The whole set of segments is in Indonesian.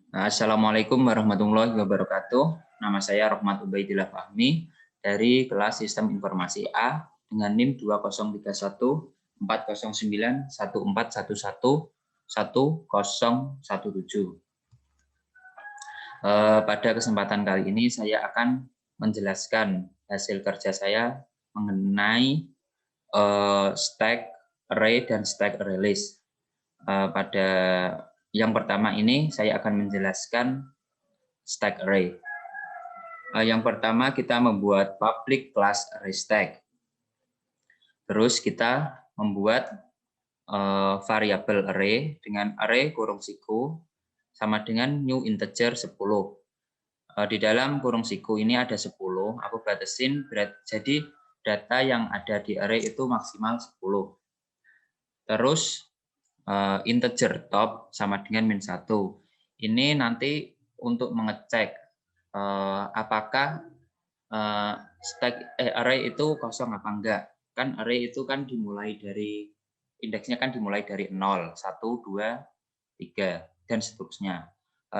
Assalamualaikum warahmatullahi wabarakatuh. Nama saya Rohmat Ubaidillah Fahmi dari kelas Sistem Informasi A dengan NIM 2031 409 1411 1017. Pada kesempatan kali ini saya akan menjelaskan hasil kerja saya mengenai stack array dan stack array list. Pada yang pertama ini saya akan menjelaskan stack array. Yang pertama kita membuat public class array stack. Terus kita membuat variabel array dengan array kurung siku sama dengan new integer 10. Di dalam kurung siku ini ada 10, aku batasin jadi data yang ada di array itu maksimal 10. Terus integer top sama dengan -1. Ini nanti untuk mengecek apakah stack array itu kosong apa enggak. Kan array itu kan dimulai dari indeksnya kan dimulai dari 0, 1, 2, 3 dan seterusnya.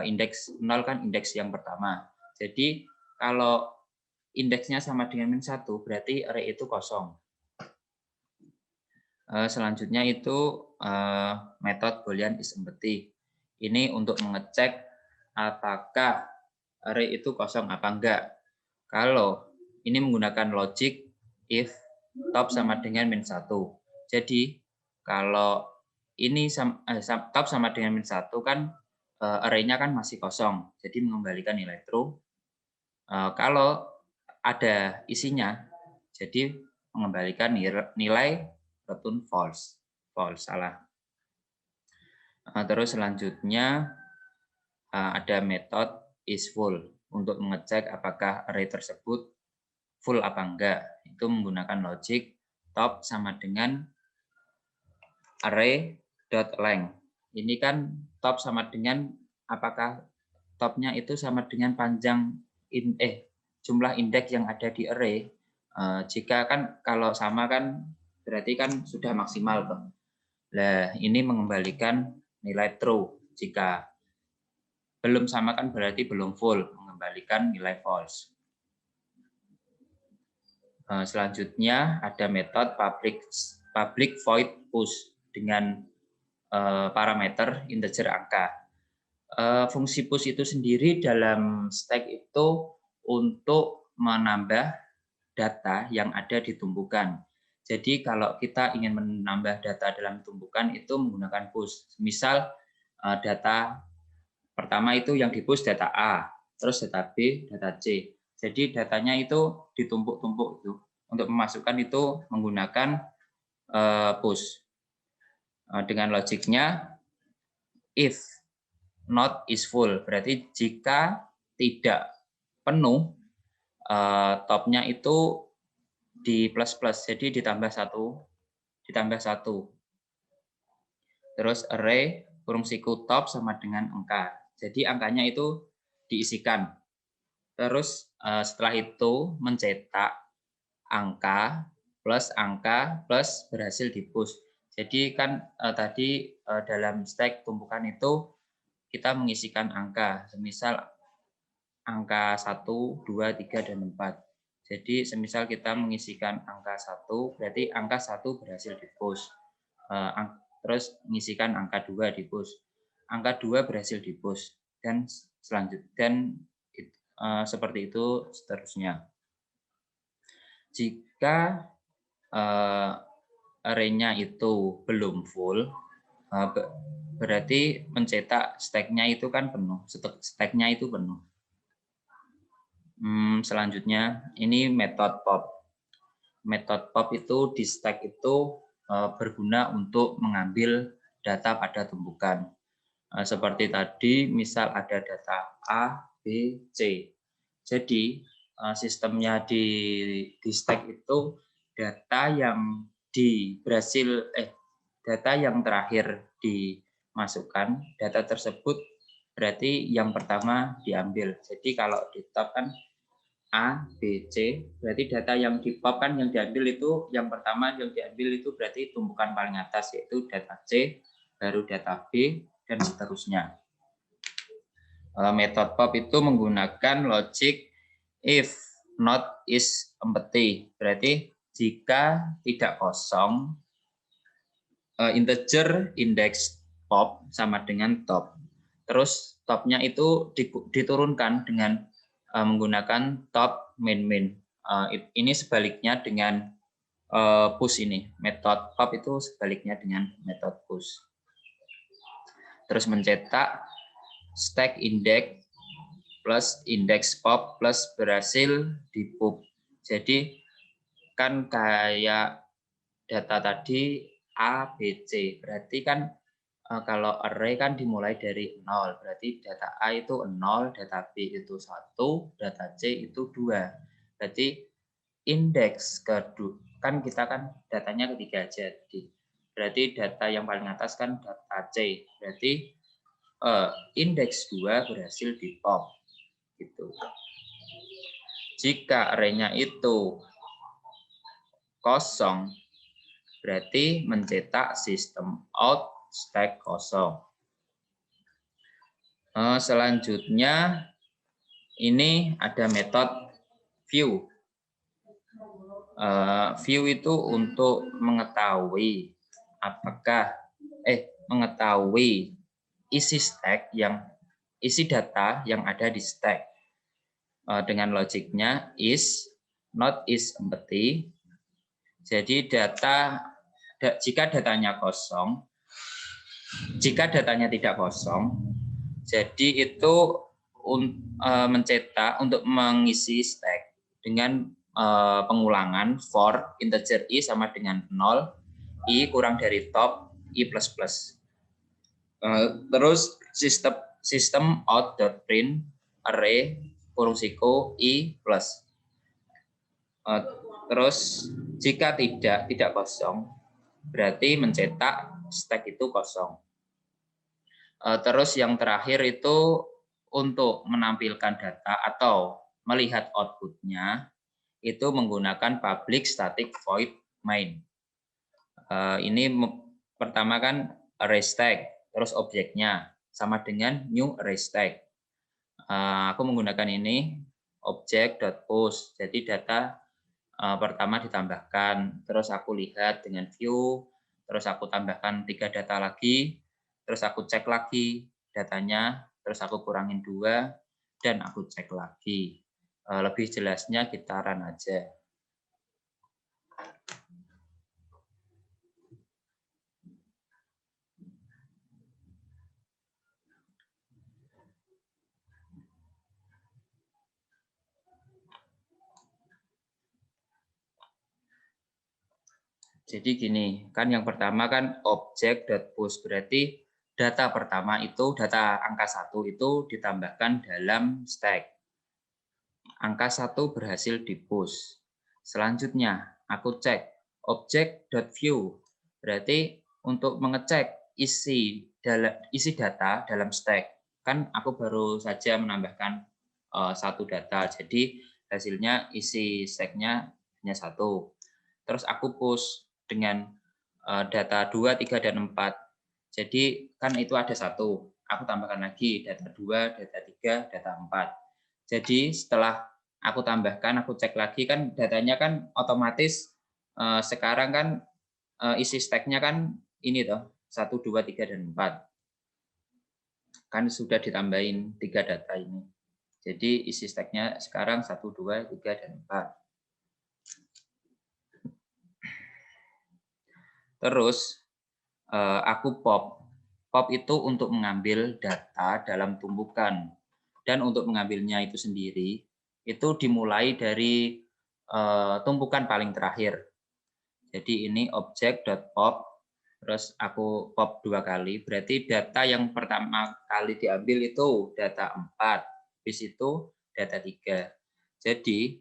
Indeks 0 kan indeks yang pertama. Jadi kalau indeksnya sama dengan -1 berarti array itu kosong. Selanjutnya itu metode boolean is empty. Ini untuk mengecek apakah array itu kosong apa enggak. Kalau ini menggunakan logic if top sama dengan -1. Jadi kalau ini top sama dengan -1 kan array-nya kan masih kosong. Jadi mengembalikan nilai true. Kalau ada isinya, jadi mengembalikan nilai return false. False, salah. Terus selanjutnya ada metode is full untuk mengecek apakah array tersebut full apa enggak. Itu menggunakan logic top sama dengan array.length. Ini kan top sama dengan apakah topnya itu sama dengan panjang jumlah indeks yang ada di array. Jika kan kalau sama kan berarti kan sudah maksimal toh. Nah, ini mengembalikan nilai true. Jika belum sama kan berarti belum full, mengembalikan nilai false. Selanjutnya ada metode public void push dengan parameter integer angka. Fungsi push itu sendiri dalam stack itu untuk menambah data yang ada di tumpukan. Jadi kalau kita ingin menambah data dalam tumpukan itu menggunakan push. Misal data pertama itu yang di push data A, terus data B, data C. Jadi datanya itu ditumpuk-tumpuk itu. Untuk memasukkan itu menggunakan push. Dengan logiknya if not is full, berarti jika tidak penuh topnya itu di plus-plus, jadi ditambah satu. Terus array kurung siku top sama dengan angka. Jadi angkanya itu diisikan. Terus setelah itu mencetak angka plus berhasil di-push. Jadi kan tadi dalam stack tumpukan itu kita mengisikan angka. Semisal angka 1, 2, 3, dan 4. Jadi semisal kita mengisikan angka 1, berarti angka 1 berhasil di-push. Terus mengisikan angka 2 di-push. Angka 2 berhasil di-push. Dan selanjutnya seperti itu seterusnya. Jika array-nya itu belum full, berarti mencetak stack-nya itu kan penuh. Stack-nya itu penuh. Selanjutnya ini metode pop. Metode pop itu di stack itu berguna untuk mengambil data pada tumpukan. Seperti tadi, misal ada data A, B, C. Jadi sistemnya di stack itu data yang data yang terakhir dimasukkan, data tersebut berarti yang pertama diambil. Jadi kalau di top kan A, B, C, berarti data yang di pop kan yang diambil itu yang pertama yang diambil itu berarti tumpukan paling atas yaitu data C, baru data B, dan seterusnya. Metode pop itu menggunakan logic if not is empty. Berarti jika tidak kosong, integer index pop sama dengan top. Terus topnya itu diturunkan dengan menggunakan top main. Ini sebaliknya dengan push ini. Metode pop itu sebaliknya dengan metode push. Terus mencetak stack index plus index pop plus berhasil di pub. Jadi kan kayak data tadi A, B, C. Berarti kan kalau array kan dimulai dari 0. Berarti data A itu 0, data B itu 1, data C itu 2. Berarti indeks kedua, kan kita kan datanya ketiga aja. Berarti data yang paling atas kan data C. Berarti indeks 2 berhasil di pop. Gitu. Jika array-nya itu kosong, berarti mencetak sistem out stack kosong. Selanjutnya ini ada metode view. View itu untuk mengetahui apakah mengetahui isi data yang ada di stack. Dengan logiknya is not is empty. Jadi jika datanya kosong, jika datanya tidak kosong, jadi itu mencetak untuk mengisi stack dengan pengulangan for integer i sama dengan 0, i kurang dari top, i plus plus. Terus sistem out.print array kurung siku i plus. Terus jika tidak kosong, berarti mencetak stack itu kosong. Terus yang terakhir itu untuk menampilkan data atau melihat outputnya itu menggunakan public static void main. Ini pertama kan array stack, terus objeknya sama dengan new array stack. Aku menggunakan ini object.post. Jadi data pertama ditambahkan, terus aku lihat dengan view, terus aku tambahkan 3 data lagi, terus aku cek lagi datanya, terus aku kurangin 2, dan aku cek lagi. Lebih jelasnya kita run aja. Jadi gini, kan yang pertama kan object.post, berarti data pertama itu, data angka 1 itu ditambahkan dalam stack. Angka 1 berhasil di-push. Selanjutnya, aku cek object.view, berarti untuk mengecek isi data dalam stack. Kan aku baru saja menambahkan satu data, jadi hasilnya isi stack-nya hanya 1. Terus aku push dengan data 2, 3, dan 4. Jadi kan itu ada 1. Aku tambahkan lagi data 2, data 3, data 4. Jadi setelah aku tambahkan, aku cek lagi kan datanya kan otomatis sekarang kan isi stack-nya kan ini toh 1, 2, 3, dan 4. Kan sudah ditambahin 3 data ini. Jadi isi stack-nya sekarang 1, 2, 3, dan 4. Terus aku pop. Pop itu untuk mengambil data dalam tumpukan. Dan untuk mengambilnya itu sendiri, itu dimulai dari tumpukan paling terakhir. Jadi ini object.pop, terus aku pop 2 kali, berarti data yang pertama kali diambil itu data 4, habis itu data 3. Jadi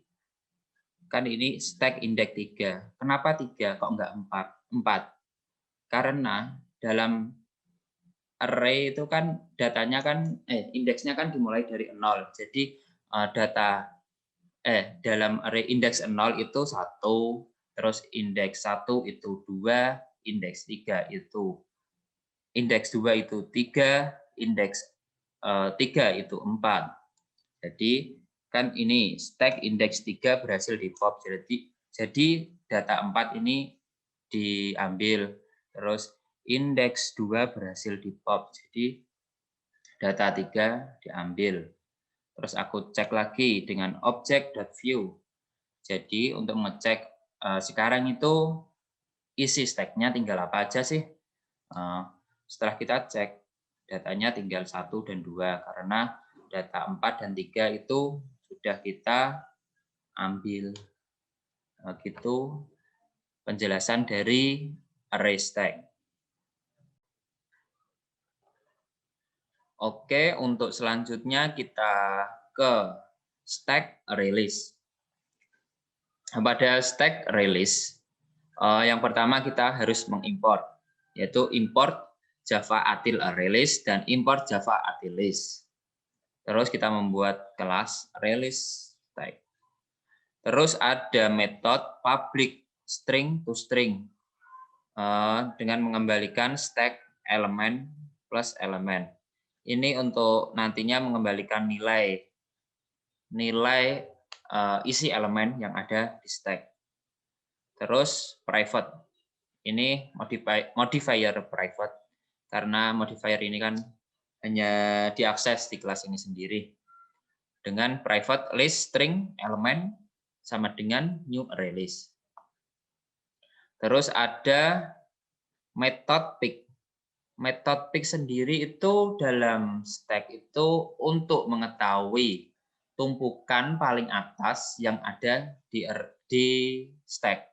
kan ini stack index 3. Kenapa 3 kok enggak 4? Karena dalam array itu kan datanya kan indeksnya kan dimulai dari 0. Jadi dalam array indeks 0 itu 1, terus indeks 1 itu 2, indeks 3 itu 3, indeks 3 itu 4. Jadi kan ini stack indeks 3 berhasil di pop. Jadi data 4 ini diambil. Terus indeks 2 berhasil di pop. Jadi data 3 diambil. Terus aku cek lagi dengan object.view. Jadi untuk ngecek sekarang itu isi stack-nya tinggal apa aja sih? Setelah kita cek, datanya tinggal 1 dan 2 karena data 4 dan 3 itu sudah kita ambil. Gitu penjelasan dari array stack. Oke, untuk selanjutnya kita ke stack array list. Pada stack array list, yang pertama kita harus mengimport, yaitu import Java Util array list dan import Java Util list. Terus kita membuat kelas array list stack. Terus ada metode public string to string dengan mengembalikan stack elemen plus elemen. Ini untuk nantinya mengembalikan nilai isi elemen yang ada di stack. Terus private, ini modifier private, karena modifier ini kan hanya diakses di kelas ini sendiri. Dengan private list string elemen sama dengan new array list. Terus ada method pick. Method pick sendiri itu dalam stack itu untuk mengetahui tumpukan paling atas yang ada di stack.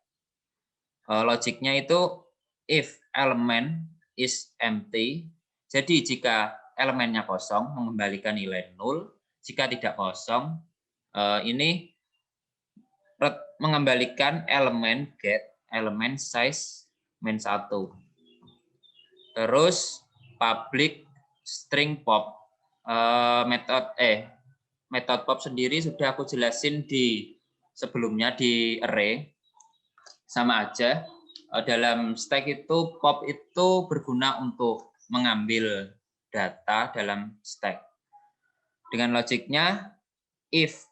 Logiknya itu if element is empty, jadi jika elemennya kosong mengembalikan nilai 0, jika tidak kosong ini mengembalikan elemen get elemen size -1. Terus public string pop, metode pop sendiri sudah aku jelasin di sebelumnya di array, sama aja. Dalam stack itu pop itu berguna untuk mengambil data dalam stack. Dengan logiknya if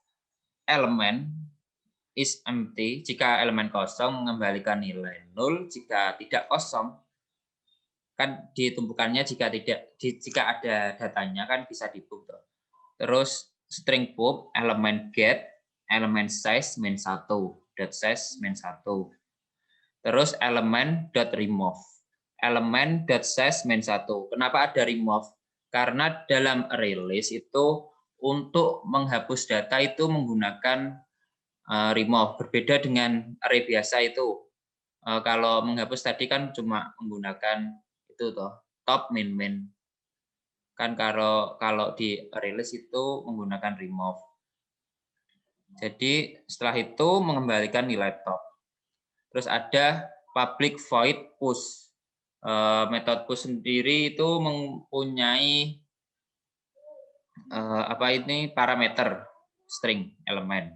element is empty, jika elemen kosong mengembalikan nilai 0, jika tidak kosong kan ditumpukannya jika ada datanya kan bisa di-book. Terus string pop elemen get elemen size -1 dot size -1. Terus elemen dot remove elemen dot size -1. Kenapa ada remove? Karena dalam array list itu untuk menghapus data itu menggunakan remove, berbeda dengan array biasa itu. Kalau menghapus tadi kan cuma menggunakan itu toh top min. Kan kalau di array list itu menggunakan remove. Jadi setelah itu mengembalikan nilai top. Terus ada public void push. Metode push sendiri itu mempunyai parameter string elemen.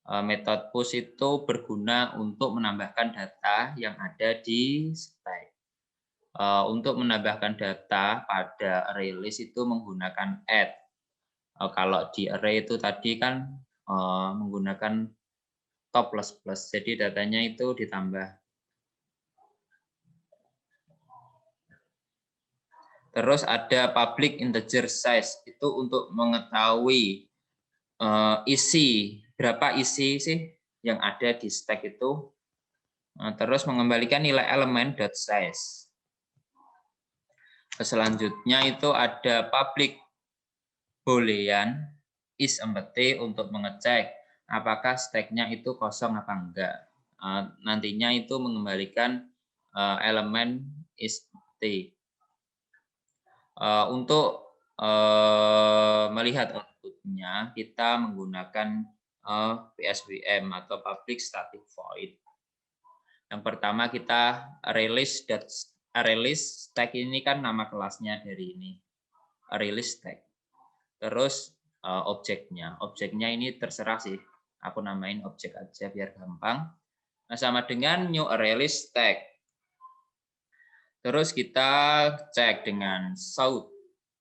Metode push itu berguna untuk menambahkan data yang ada di stack. Untuk menambahkan data pada array list itu menggunakan add. Kalau di array itu tadi kan menggunakan top plus plus, jadi datanya itu ditambah. Terus ada public integer size, itu untuk mengetahui berapa isi sih yang ada di stack itu. Terus mengembalikan nilai elemen dot size. Selanjutnya itu ada public boolean is empty untuk mengecek apakah stack-nya itu kosong apa enggak. Nantinya itu mengembalikan elemen is empty. Untuk melihat output-nya kita menggunakan PSVM atau public static void. Yang pertama kita array list stack ini kan nama kelasnya dari ini, array list stack. Terus objeknya ini terserah sih, aku namain objek aja biar gampang. Nah, sama dengan new array list stack. Terus kita cek dengan south.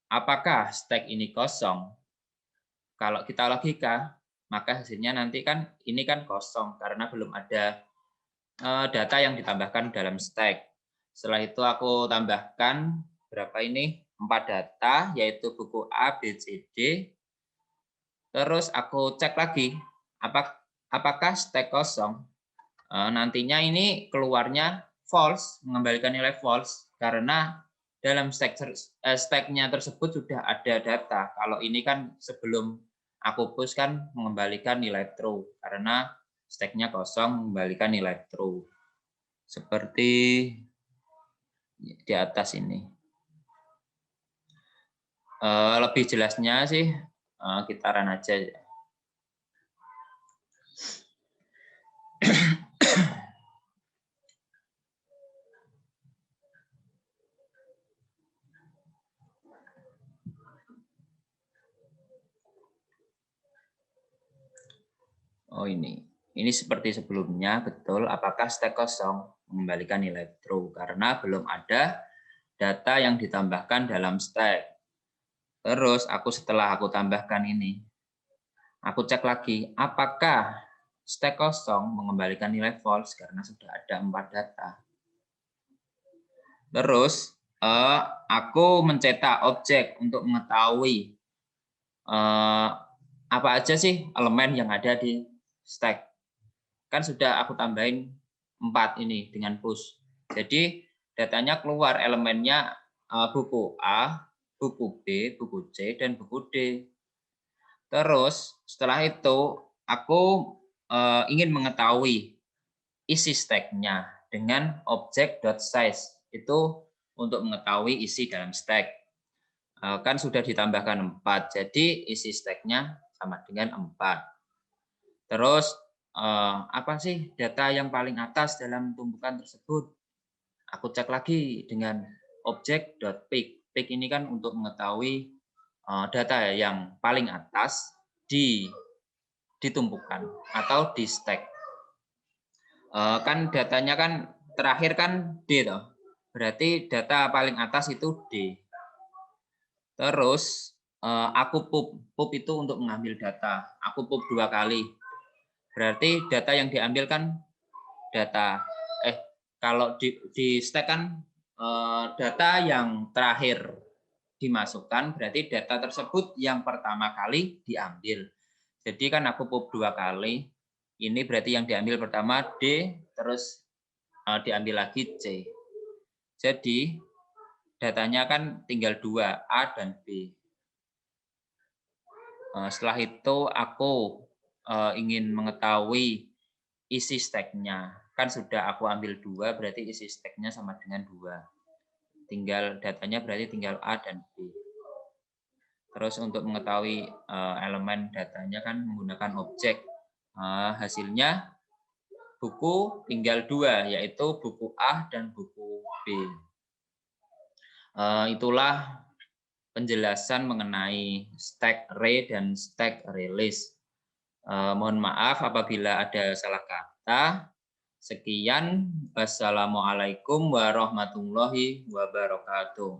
apakah stack ini kosong? Kalau kita logika, maka hasilnya nanti kan ini kan kosong karena belum ada data yang ditambahkan dalam stack. Setelah itu aku tambahkan berapa ini? 4 data, yaitu buku A, B, C, D. Terus aku cek lagi, apakah stack kosong? Nantinya ini keluarnya false, mengembalikan nilai false, karena dalam stack-nya tersebut sudah ada data. Kalau ini kan sebelum aku push kan mengembalikan nilai true, karena stack-nya kosong mengembalikan nilai true. Seperti di atas ini. Lebih jelasnya sih kita run aja. Oh ini seperti sebelumnya, betul. Apakah stack kosong mengembalikan nilai true karena belum ada data yang ditambahkan dalam stack. Terus setelah aku tambahkan ini, aku cek lagi apakah stack kosong mengembalikan nilai false karena sudah ada 4 data. Terus aku mencetak objek untuk mengetahui apa aja sih elemen yang ada di stack. Kan sudah aku tambahin 4 ini dengan push. Jadi datanya keluar elemennya buku A, buku B, buku C, dan buku D. Terus setelah itu aku ingin mengetahui isi stack-nya dengan object.size. Itu untuk mengetahui isi dalam stack. Kan sudah ditambahkan 4, jadi isi stack-nya sama dengan 4. Terus apa sih data yang paling atas dalam tumpukan tersebut? Aku cek lagi dengan object.pick. Pick ini kan untuk mengetahui data yang paling atas di tumpukan atau di stack. Kan datanya kan terakhir kan D toh. Berarti data paling atas itu D. Terus aku pup itu untuk mengambil data. Aku pup 2 kali. Berarti data yang diambil kan kalau di stack kan data yang terakhir dimasukkan, berarti data tersebut yang pertama kali diambil. Jadi kan aku pup 2 kali. Ini berarti yang diambil pertama D, terus diambil lagi C. Jadi datanya kan tinggal 2, A dan B. Setelah itu aku ingin mengetahui isi stack-nya. Kan sudah aku ambil 2, berarti isi stack-nya sama dengan 2. Tinggal datanya berarti tinggal A dan B. Terus untuk mengetahui elemen datanya kan menggunakan objek. Hasilnya buku tinggal 2, yaitu buku A dan buku B. Itulah penjelasan mengenai stack array dan stack ArrayList. Mohon maaf apabila ada salah kata. Sekian, wassalamualaikum warahmatullahi wabarakatuh.